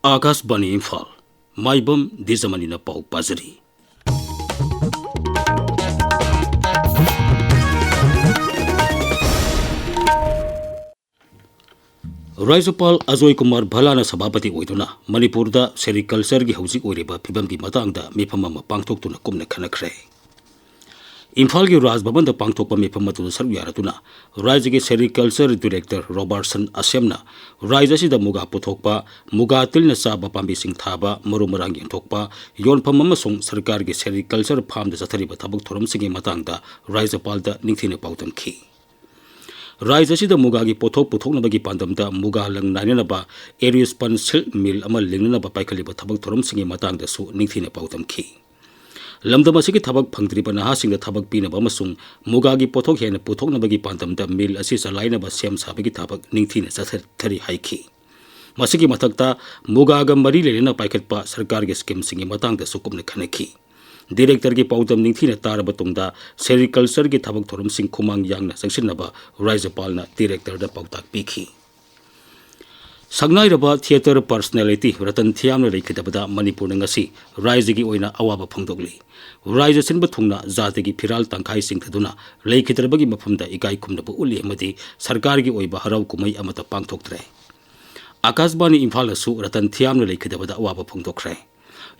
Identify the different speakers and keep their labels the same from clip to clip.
Speaker 1: आकाशवाणी इम्फाल माइबम दीजमनी पाउ पाजरी। राज्यपाल अजय कुमार भलाना सभापति होइदुना मणिपुरदा सेरिकल्चर की हौजिक ओइरेबा फिबम की मतंगदा मिफम अमा पांगथोक्तुना कुमना खनखरे। इम्फाल की राजभवन दा पांगथोक्पा मिफम मतुदा सरुक यारतुना राज्य के सेरिकल्चर डायरेक्टर रॉबर्टसन असेमना राज्य सिदा मुगा पुथोक्पा मुगा तिलना चाबा पांबिसिंग थाबा मरु मरांग यंथोक्पा योनफम अमसुंग सरकार के सेरिकल्चर फार्म दा चथरिबा थबक थोरमसिंगी मतंगदा राज्यपाल दा निंगथिना पाउतमखी। राज्य सिदा मुगा की पोथोक पुथोकनबगी पांदमदा मुगा लंग नाइननबा एरियस्पन सिल्क मिल अमा लिंगनबा पाइखलिबा थबक थोरमसिंगी मतंगदासु निंगथिना पाउतमखी। लमदम असिगी थबक फंगद्रिबा नहासिंगदा थबक पीनबा अमसुंग मुगा की पोथोक हेन पुथोकनबगी पांदमदा मिल असि चलाइनबा सेम साबगी थबक निंगथिना चथरि हाइखी। मसिगी मथक्ता मुगागा मरी लेना पाइखतपा सरकार के स्कीम सिंगी मतंगदासु कुमना खनखी। डायरेक्टर की पाउतम निंगथिना तारबा तुंगदा सेरिकल्चर की थबक थोरमसिंग खुमांग यांगना संगसिनबा राज्यपालना डायरेक्टर पाउताक पीखी। संगनाइरबा थिएटर पर्सनालिटी रतन थियामना लेखिदबदा मणिपुर ngasi राज्य की ओइना अवाबा फंगदोगली। राज्य सिनबा थुंगना जाति की फिराल तंखाई सिंगथदुना लेखिदरबगी मफमदा इकाई खुमनबु उली अमदी सरकार की ओइबा हराव कुमई अमता पांगथोक्तरे। आकाशवाणी इम्फालसु रतन थियामना लेखिदबदा अवाबा फंगदोखरे।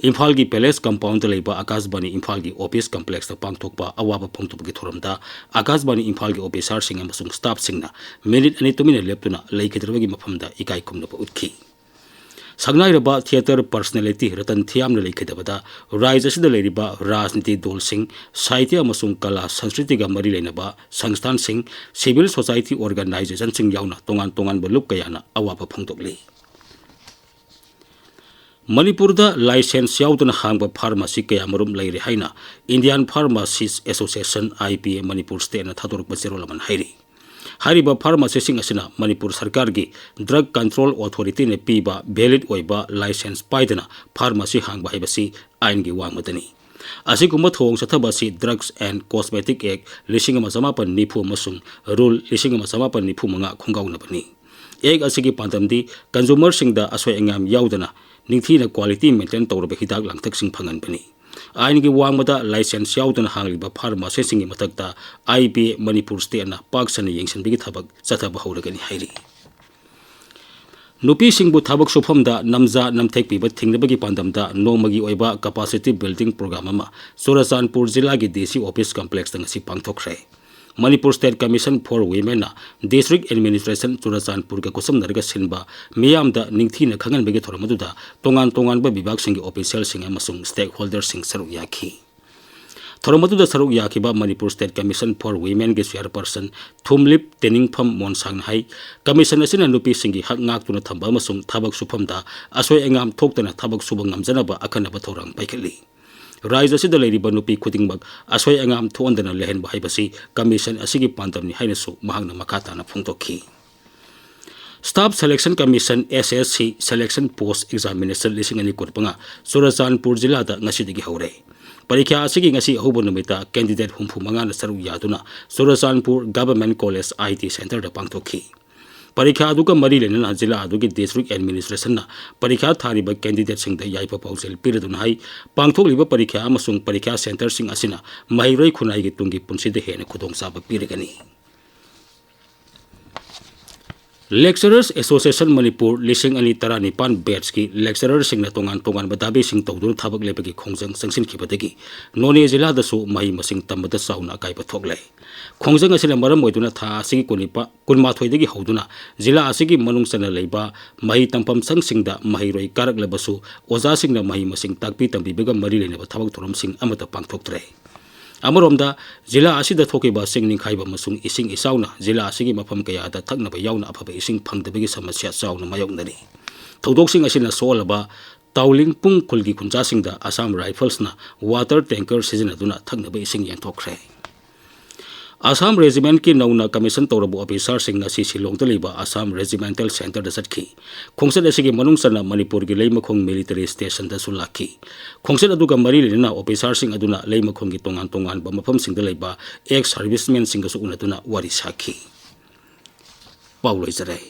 Speaker 1: इम्फाल की पैलेस कंपाउंड लेबा आकाशवाणी इम्फाल की ऑफिस कॉम्प्लेक्स पांगथोक्पा अवाबा फंगथोक्पगी थोरमदा आकाशवाणी इम्फाल की ऑफिसर सिंग अमसुंग स्टाफ सिंगना मिनिट अनि तुमिना लेप्तुना लेखिदरबगी मफमदा इकाई खुमनबु उतखी। संगनाइरबा थिएटर पर्सनालिटी रतन थियामना लेखिदबदा राज्य सिदा लेरिबा राजनीति दल सिंग साहित्य अमसुंग कला संस्कृति का मरी लेनबा संस्थान सिंग सिविल सोसाइटी ऑर्गेनाइजेशन सिंग यावना तोंगान तोंगान बलुप कयाना अवाबा फंगथोक्ली। मणिपुरदा लाइसेंस याउदना हांगबा फार्मेसी कया मरुम लेरे हाइना Indian pharmacist association IPA Manipur स्टेटना थादोरकबा जेरोलमन हाइरी। हारिबा फार्मासिसिंग असिना मणिपुर सरकार की ड्रग कंट्रोल अथॉरिटी ने पीबा वैलिड ओइबा लाइसेंस पाइदना फार्मेसी हांगबा हाइबसी आइन की वांगमदनी। असिगुम्बा थोंग सथबसी drugs and cosmetic act 1990 rule 1995 खुंगाउनबनी। एक असिगी पांदमदी कंज्यूमर सिंगदा असोय अंगाम याउदना निंगथीना क्वालिटी मेंटेन तौरबा हिदाक लांगथकसिंग फंगनबनी। आइन की वांगमदा लाइसेंस याउदना हांगलिबा फार्मेसी सिंगी मतकता IPA मणिपुर स्टेटना पाकसना येंगसनबिगी थबक चथबा हौरगनी हाइरी। नुपी सिंगबु थबक सुफमदा नमजा नमथेक पीबा थिंगनबगी पांदमदा नोमगी ओइबा कैपेसिटी बिल्डिंग प्रोग्राम अमा चुराचांदपुर जिला की DC ऑफिस कॉम्प्लेक्स ngasi पांगथोखरे। Manipur state commission for women district administration Churachandpur का कुसम नरगा सिनबा मियामदा निंगथीना खंगनबगी थोरमदुदा तोंगान तोंगानबा विभाग सिंगी ऑफिशियल सिंग अमसुंग स्टेक होल्डर सिंग सरुक याखी। थोरमदुदा सरुक याखिबा Manipur state commission for women के चेयरपर्सन थुमलिप तेनिंगफम मोनसांग हाई कमीशन असिना नुपी सिंगी हक ngakतुना थंबा अमसुंग थबक सुफमदा असोय अंगाम थोक्तना थबक सुबंग ngamjanaba अखनबा थौरंग पाइखली। राज्य सिदा लेरिबा नुपी खुदिंगबक असोय अंगाम थोंदना लेहनबा हाइबसी कमीशन असिगी पांदमनी हाइनसु महांगना मखाताना फुंगतोखी। Staff selection commission SSC selection post examination 2025 Churachandpur जिलादा ngasiदगी हौरे। परीक्षा असिगी ngasi अहुबो नुमिता कैंडिडेट 35 ना सरुक यादुना Churachandpur government college IT centre दा पांगथोखी। परीक्षा अदुगा मरी लेना जिला अदुगी डिस्ट्रिक्ट एडमिनिस्ट्रेशन परीक्षा थारिबा कैंडिडेट सिंगदा याइपा पाउसेल पिरदुन हाई पांगथोकलिबा परीक्षा अमसुंग परीक्षा सेंटर सिंग असिना महिरोई खुनाई की तुंगी पुंसिदे हेन खुदोंगचाबा पिरगनी। लेक्चरर्स एसोसिएशन मणिपुर 2019 बैच की लेक्चरर सिंगना तोंगान तोंगान दाबी सिंग तौदुन थबक लेबगी खोंजंग संगसिनखिबदगी नोने जिलादसु मही मसिंग तंबदा चाउना अकाइबा थोकले। खोंजंग असिना मरम ओइदुना था असिगी कुनमाथोइदगी हौदुना जिला असिगी मनुंग चना लेबा मही तंपम संगसिंगदा महिरोई कारकलबसु ओजा सिंगना मही मसिंग ताकपी तंबिबगा मरी लेनबा थबक थोरम सिंग अमता पांगथोक्तरे। अमरोमदा जिला असिदा थोकेबा सिंग निखाइबा मसुंग इसिंग इसाउना जिला असिगी मफम कयादा थकनबा याउना अफबा इसिंग फंगदबगी समस्या चाउना मायोगनरी। थौदोकसिंग असिना सोलबा ताउलिंग पुंग खुलगी खुंजासिंगदा आसाम राइफल्सना वाटर टैंकर सिजनदुना थकनबा इसिंग यंथोखरे। आसाम रेजिमेंट की नौना कमीशन तौरबु ऑफिसर सिंग शिलोंगदा लेबा आसाम रेजिमेंटल सेंटर चटखी। खोंसद असिगी मनुंग चना मणिपुर की लेमखोंग मिलिटरी स्टेशन दसु लाखी। खोंसद अदुगा मरी लेना ऑफिसर सिंग अदुना लेमखोंग की तोंगान तोंगान मफम सिंगदा लेबा एक्स सर्विसमैन सिंगसु उनदुना वारी साखी। पाउलोइजरे।